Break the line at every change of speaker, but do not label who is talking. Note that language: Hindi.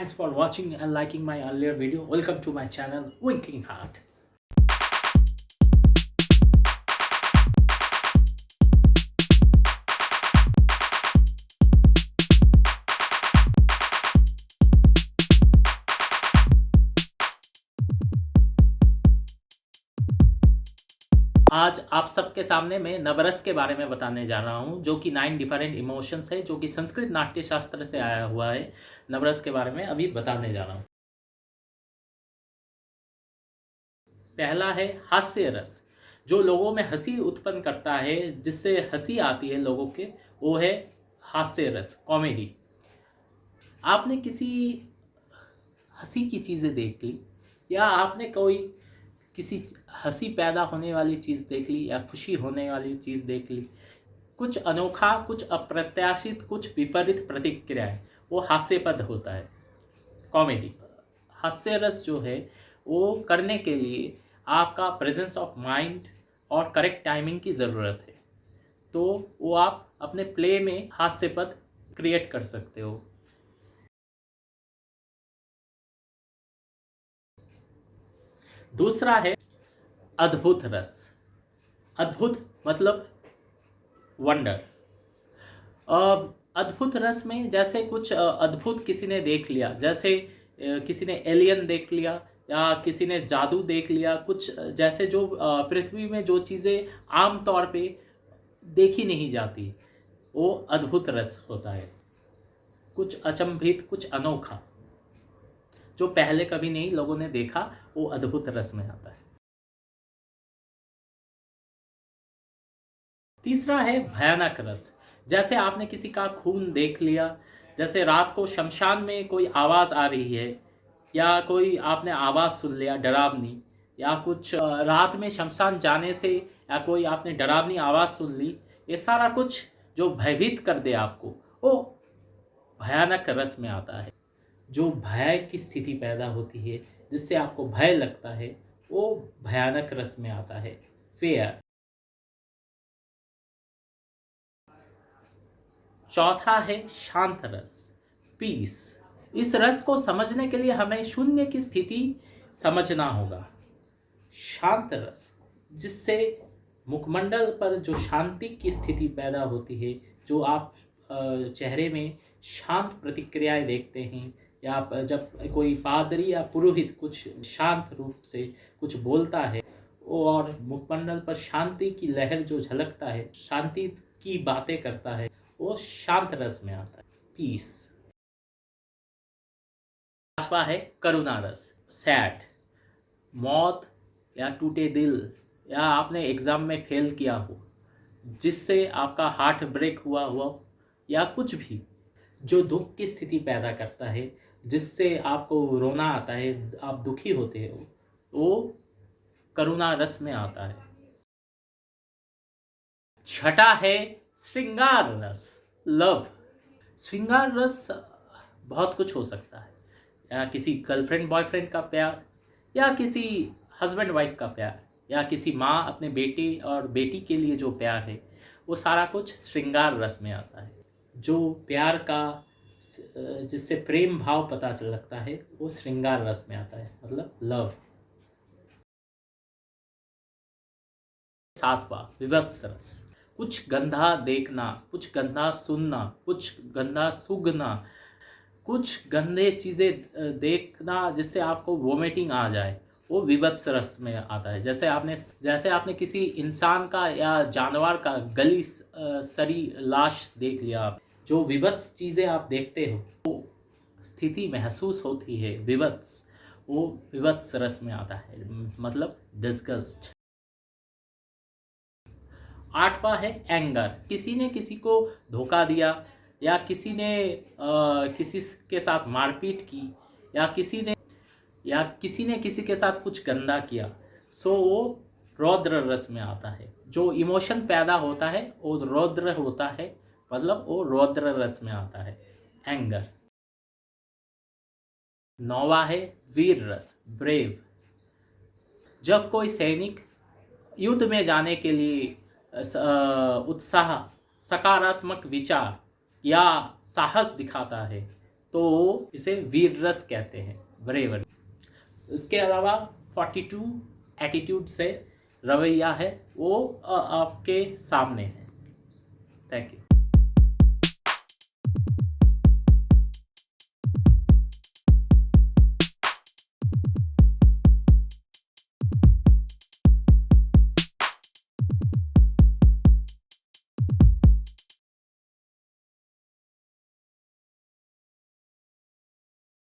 Thanks for watching and liking my earlier video. Welcome to my channel Winking Heart. आज आप सबके सामने मैं नवरस के बारे में बताने जा रहा हूँ, जो कि 9 डिफरेंट इमोशंस है, जो कि संस्कृत नाट्य शास्त्र से आया हुआ है। नवरस के बारे में अभी बताने जा रहा हूँ। पहला है हास्य रस, जो लोगों में हंसी उत्पन्न करता है, जिससे हंसी आती है लोगों के, वो है हास्य रस, कॉमेडी। आपने किसी हंसी की चीज़ें देख ली, या आपने कोई किसी हंसी पैदा होने वाली चीज़ देख ली, या खुशी होने वाली चीज़ देख ली, कुछ अनोखा, कुछ अप्रत्याशित, कुछ विपरीत प्रतिक्रियाएं, वो हास्यपद होता है, कॉमेडी। हास्य रस जो है वो करने के लिए आपका प्रेजेंस ऑफ माइंड और करेक्ट टाइमिंग की ज़रूरत है। तो वो आप अपने प्ले में हास्यपद क्रिएट कर सकते हो। दूसरा है अद्भुत रस। अद्भुत मतलब वंडर। अद्भुत रस में जैसे कुछ अद्भुत किसी ने देख लिया, जैसे किसी ने एलियन देख लिया, या किसी ने जादू देख लिया, कुछ जैसे जो पृथ्वी में जो चीज़ें आम तौर पे देखी नहीं जाती, वो अद्भुत रस होता है। कुछ अचंभित, कुछ अनोखा, जो पहले कभी नहीं लोगों ने देखा, वो अद्भुत रस में आता है। तीसरा है भयानक रस। जैसे आपने किसी का खून देख लिया, जैसे रात को शमशान में कोई आवाज़ आ रही है, या कोई आपने आवाज़ सुन लिया डरावनी, या कुछ रात में शमशान जाने से, या कोई आपने डरावनी आवाज़ सुन ली, ये सारा कुछ जो भयभीत कर दे आपको, वो भयानक रस में आता है। जो भय की स्थिति पैदा होती है, जिससे आपको भय लगता है, वो भयानक रस में आता है, फेयर। चौथा है शांत रस, पीस। इस रस को समझने के लिए हमें शून्य की स्थिति समझना होगा। शांत रस, जिससे मुखमंडल पर जो शांति की स्थिति पैदा होती है, जो आप चेहरे में शांत प्रतिक्रियाएं देखते हैं, या जब कोई पादरी या पुरोहित कुछ शांत रूप से कुछ बोलता है, और मुखमंडल पर शांति की लहर जो झलकता है, शांति की बातें करता है, वो शांत रस में आता है, पीस। पांचवा है करुणा रस, सैड। मौत, या टूटे दिल, या आपने एग्ज़ाम में फेल किया हो, जिससे आपका हार्ट ब्रेक हुआ हुआ, या कुछ भी जो दुख की स्थिति पैदा करता है, जिससे आपको रोना आता है, आप दुखी होते हो, वो करुणा रस में आता है। छठा है श्रृंगार रस, लव। श्रृंगार रस बहुत कुछ हो सकता है, या किसी गर्लफ्रेंड बॉयफ्रेंड का प्यार, या किसी हस्बैंड वाइफ का प्यार, या किसी माँ अपने बेटे और बेटी के लिए जो प्यार है, वो सारा कुछ श्रृंगार रस में आता है। जो प्यार का, जिससे प्रेम भाव पता चल लगता है, वो श्रृंगार रस में आता है, मतलब लव। सातवां विभत्स रस, कुछ गंदा देखना, कुछ गंदा सुनना, कुछ गंदा सूंघना, कुछ गंदे चीज़ें देखना, जिससे आपको वोमिटिंग आ जाए, वो विभत्स रस में आता है। जैसे आपने किसी इंसान का या जानवर का गली सड़ी लाश देख लिया, जो विभत्स चीज़ें आप देखते हो, वो स्थिति महसूस होती है विभत्स, वो विभत्स रस में आता है, मतलब डिस्गस्ट। आठवां है एंगर। किसी ने किसी को धोखा दिया, या किसी ने किसी के साथ मारपीट की, या किसी ने किसी के साथ कुछ गंदा किया, सो वो रौद्र रस में आता है। जो इमोशन पैदा होता है वो रौद्र होता है, मतलब वो रौद्र रस में आता है, एंगर। नौवां है वीर रस, ब्रेव। जब कोई सैनिक युद्ध में जाने के लिए उत्साह, सकारात्मक विचार या साहस दिखाता है, तो इसे वीर रस कहते हैं, ब्रेवरी। इसके अलावा 42 एटीट्यूड से रवैया है, वो आपके सामने है। Thank you.